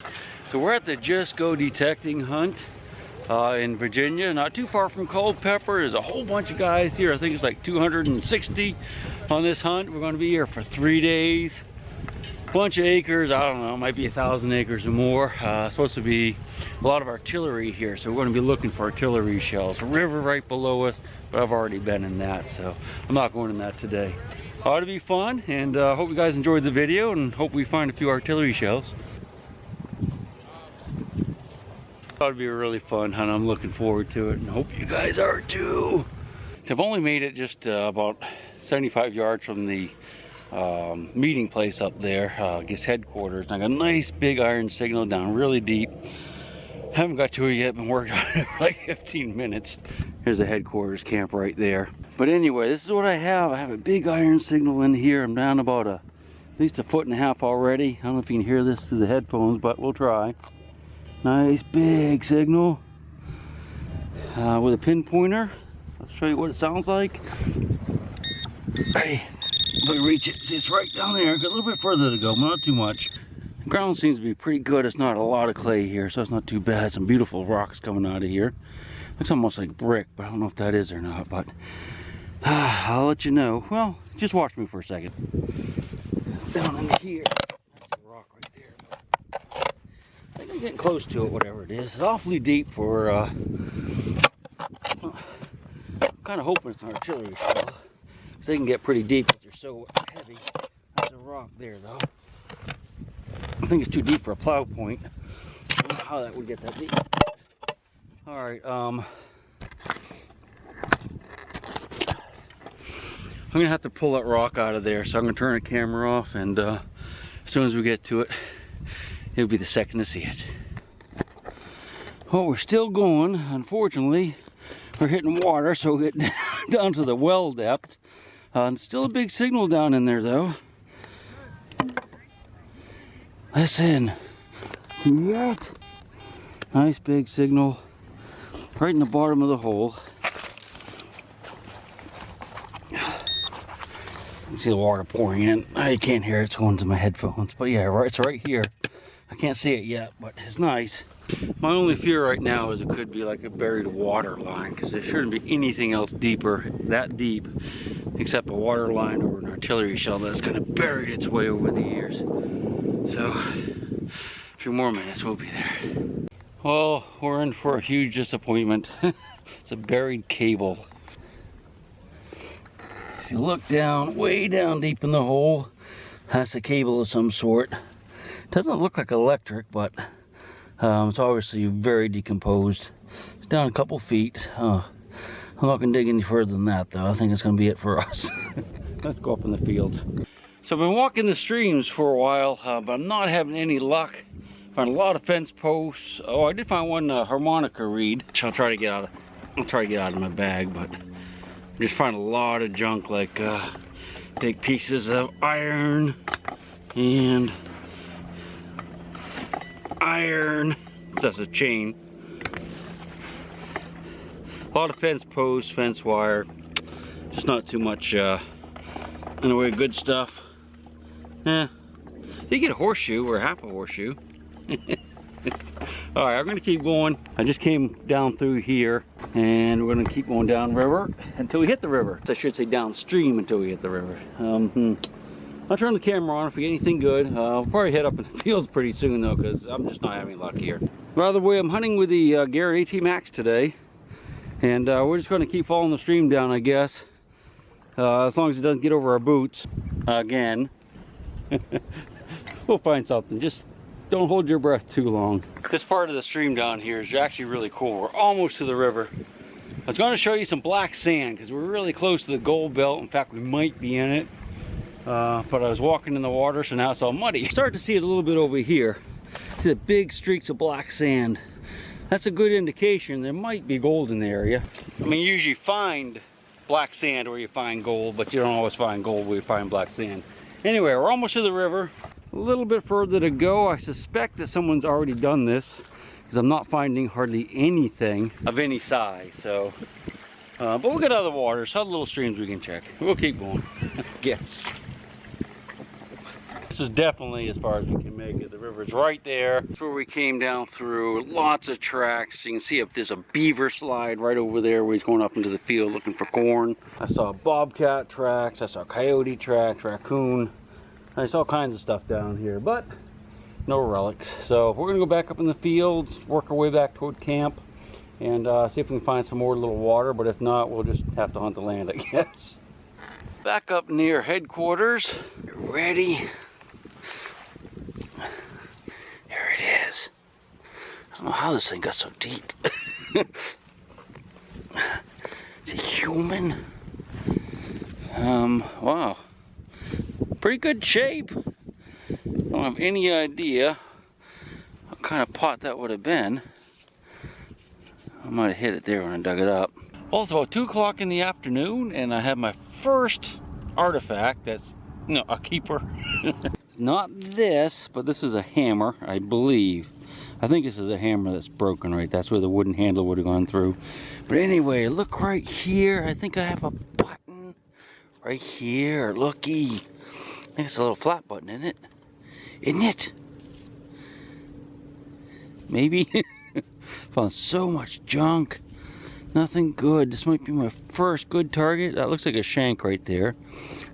So we're at the Just Go Detecting Hunt in Virginia, not too far from Culpeper. There's a whole bunch of guys here. I think it's like 260 on this hunt. We're going to be here for 3 days. Bunch of acres, I don't know, might be 1,000 acres or more. Supposed to be a lot of artillery here, so we're going to be looking for artillery shells. A river right below us, but I've already been in that, so I'm not going in that today. Ought to be fun, and hope you guys enjoyed the video, and hope we find a few artillery shells. Ought to be a really fun hunt. I'm looking forward to it, and hope you guys are too. I've only made it just about 75 yards from the meeting place up there, I guess headquarters. And I got a nice big iron signal down really deep. Haven't got to it yet, been working on it for like 15 minutes. Here's the headquarters camp right there. But anyway, this is what I have. I have a big iron signal in here. I'm down about at least 1.5 foot already. I don't know if you can hear this through the headphones, but we'll try. Nice big signal with a pinpointer. I'll show you what it sounds like. Hey, if I can reach it, see it's right down there. Got a little bit further to go, but not too much. The ground seems to be pretty good. It's not a lot of clay here, so it's not too bad. Some beautiful rocks coming out of here. Looks almost like brick, but I don't know if that is or not. But I'll let you know. Well, just watch me for a second. It's down in here. That's a rock right there. I think I'm getting close to it, whatever it is. It's awfully deep for. I'm kind of hoping it's an artillery shell, because they can get pretty deep because they're so heavy. That's a rock there, though. I think it's too deep for a plow point. I don't know how that would get that deep. All right, I'm gonna have to pull that rock out of there, so I'm gonna turn the camera off, and as soon as we get to it, it'll be the second to see it. Well, we're still going. Unfortunately, we're hitting water, so we're getting down to the well depth. And still a big signal down in there, though. Listen. Yet. Nice big signal. Right in the bottom of the hole. You see the water pouring in. I can't hear it, it's going to my headphones. But yeah, it's right here. I can't see it yet, but it's nice. My only fear right now is it could be like a buried water line, because there shouldn't be anything else deeper, that deep, except a water line or an artillery shell that's kind of buried its way over the years. So, a few more minutes, we'll be there. Well, we're in for a huge disappointment. It's a buried cable. If you look down, way down deep in the hole, that's a cable of some sort. Doesn't look like electric, but it's obviously very decomposed. It's down a couple feet. I'm not gonna dig any further than that, though. I think it's gonna be it for us. Let's go up in the fields. So I've been walking the streams for a while, but I'm not having any luck. Found a lot of fence posts. Oh, I did find one harmonica reed, which I'll try to get out of my bag, but I just find a lot of junk, like big pieces of iron and iron. That's a chain. A lot of fence posts, fence wire. Just not too much in the way of good stuff. You get a horseshoe or half a horseshoe. All right, I'm gonna keep going. I just came down through here, and we're gonna keep going down river until we hit the river. I should say downstream until we hit the river. I'll turn the camera on if we get anything good. I'll probably head up in the fields pretty soon, though, because I'm just not having luck here. By the way, I'm hunting with the Garrett AT Max today, and we're just going to keep following the stream down, I guess, as long as it doesn't get over our boots again. We'll find something. Just don't hold your breath too long. This part of the stream down here is actually really cool. We're almost to the river. I was going to show you some black sand because we're really close to the gold belt. In fact, we might be in it. But I was walking in the water, so now it's all muddy. Start to see it a little bit over here. See the big streaks of black sand. That's a good indication there might be gold in the area. I mean, you usually find black sand where you find gold, but you don't always find gold where you find black sand. Anyway, we're almost to the river. A little bit further to go. I suspect that someone's already done this, because I'm not finding hardly anything of any size. So, but we'll get out of the water. So, little streams we can check. We'll keep going. Guess. This is definitely as far as we can make it. The river's right there. That's where we came down through. Lots of tracks. You can see if there's a beaver slide right over there where he's going up into the field looking for corn. I saw bobcat tracks. I saw coyote tracks, raccoon. I saw all kinds of stuff down here, but no relics. So we're gonna go back up in the fields, work our way back toward camp, and see if we can find some more little water. But if not, we'll just have to hunt the land, I guess. Back up near headquarters. Get ready. There it is. I don't know how this thing got so deep. Is it human? Wow. Pretty good shape. Don't have any idea what kind of pot that would have been. I might have hit it there when I dug it up. Well, it's about 2 o'clock in the afternoon, and I have my first artifact that's, you know, a keeper. It's not this, but this is a hammer, I believe. I think this is a hammer that's broken, right? That's where the wooden handle would have gone through. But anyway, look right here. I think I have a button right here. Looky. I think it's a little flat button, isn't it? Isn't it? Maybe. Found so much junk. Nothing good. This might be my first good target. That looks like a shank right there,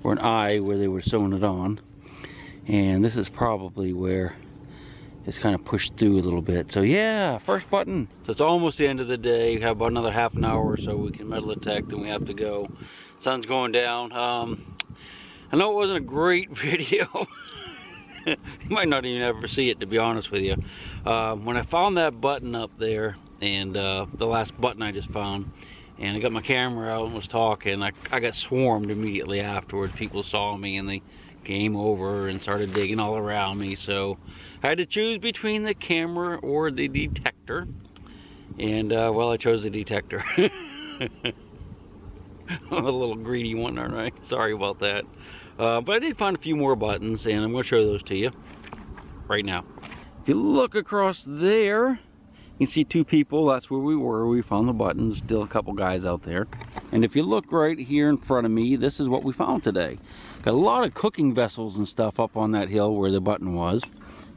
or an eye where they were sewing it on. And this is probably where it's kind of pushed through a little bit. So yeah, first button. So it's almost the end of the day. We have about another half an hour or so we can metal detect, and we have to go. Sun's going down. I know it wasn't a great video. You might not even ever see it, to be honest with you. When I found that button up there, and the last button I just found, and I got my camera out and was talking, I got swarmed immediately afterwards. People saw me and they came over and started digging all around me. So I had to choose between the camera or the detector, and well, I chose the detector. I'm a little greedy one, aren't I? Sorry about that. But I did find a few more buttons, and I'm going to show those to you right now. If you look across there, you can see 2 people. That's where we were. We found the buttons. Still a couple guys out there. And if you look right here in front of me, this is what we found today. Got a lot of cooking vessels and stuff up on that hill where the button was,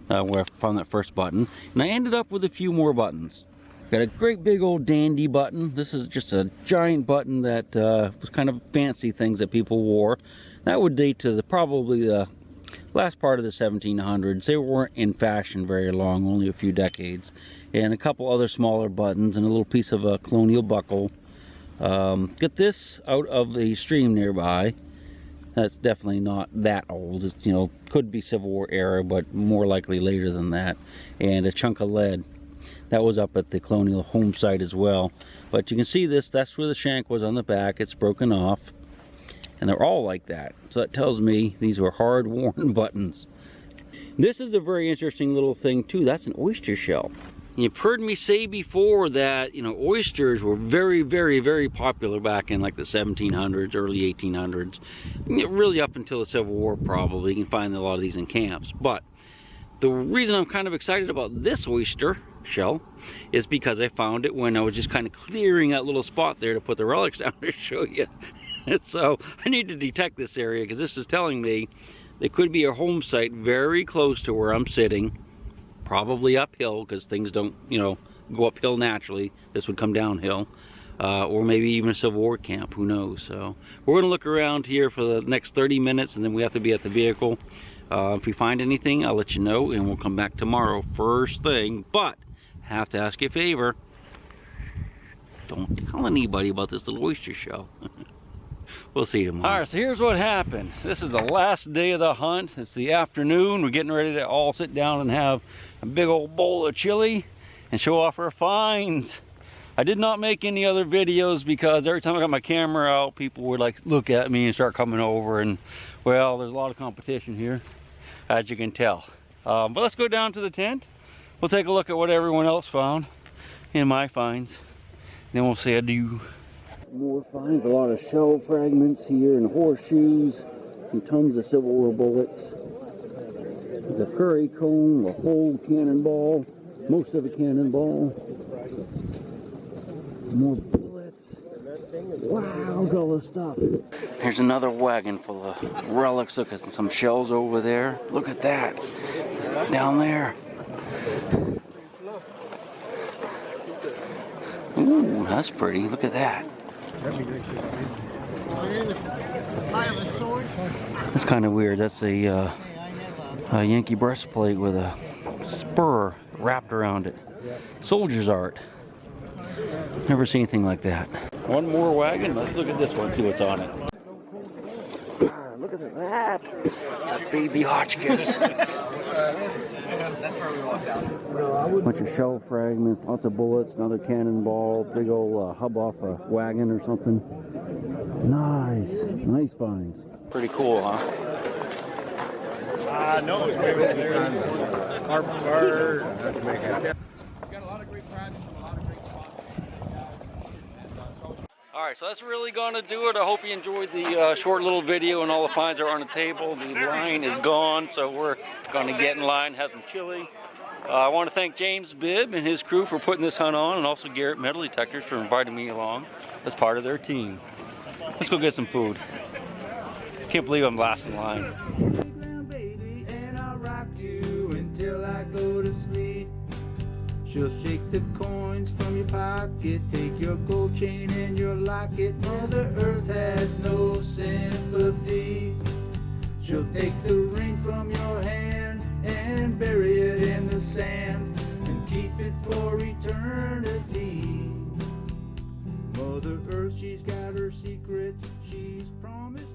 where I found that first button. And I ended up with a few more buttons. Got a great big old dandy button. This is just a giant button that was kind of fancy things that people wore. That would date to probably the last part of the 1700s. They weren't in fashion very long, only a few decades. And a couple other smaller buttons and a little piece of a colonial buckle. Get this out of the stream nearby. That's definitely not that old. It's, you know, could be Civil War era, but more likely later than that. And a chunk of lead. That was up at the colonial home site as well. But you can see this, that's where the shank was on the back. It's broken off. And they're all like that. So that tells me these were hard worn buttons. This is a very interesting little thing too. That's an oyster shell. You've heard me say before that, you know, oysters were very, very, very popular back in like the 1700s, early 1800s. Really up until the Civil War probably. You can find a lot of these in camps. But the reason I'm kind of excited about this oyster shell is because I found it when I was just kind of clearing that little spot there to put the relics down to show you. So I need to detect this area because this is telling me there could be a home site very close to where I'm sitting, probably uphill because things don't, you know, go uphill naturally. This would come downhill, or maybe even a Civil War camp, who knows. So we're going to look around here for the next 30 minutes and then we have to be at the vehicle. If we find anything, I'll let you know, and we'll come back tomorrow first thing. But I have to ask you a favor. Don't tell anybody about this little oyster shell. We'll see you tomorrow. All right, so here's what happened. This is the last day of the hunt. It's the afternoon. We're getting ready to all sit down and have a big old bowl of chili and show off our finds. I did not make any other videos because every time I got my camera out, people would like look at me and start coming over, and well, there's a lot of competition here, as you can tell. But let's go down to the tent. We'll take a look at what everyone else found in my finds. Then we'll say adieu. More finds, a lot of shell fragments here and horseshoes, some tons of Civil War bullets. The curry comb, a whole cannonball, most of a cannonball. More bullets. Wow, look at all this stuff. Here's another wagon full of relics. Look at some shells over there. Look at that. Down there. Ooh, that's pretty. Look at that. That's kind of weird. That's a Yankee breastplate with a spur wrapped around it. Soldier's art. Never seen anything like that. One more wagon. Let's look at this one, see what's on it. Look at that. It's a baby Hotchkiss. Bunch of shell fragments, lots of bullets, another cannonball, big old hub off a wagon or something. Nice. Nice finds. Pretty cool, huh? No, it's way over there. Alright, so that's really going to do it. I hope you enjoyed the short little video and all the finds are on the table. The line is gone, so we're going to get in line, have some chili. I want to thank James Bibb and his crew for putting this hunt on, and also Garrett Metal Detectors for inviting me along as part of their team. Let's go get some food. Can't believe I'm last in line. She'll shake the coins from your pocket, take your gold chain and your locket. Mother Earth has no sympathy. She'll take the ring from your hand and bury it in the sand and keep it for eternity. Mother Earth, she's got her secrets, she's promised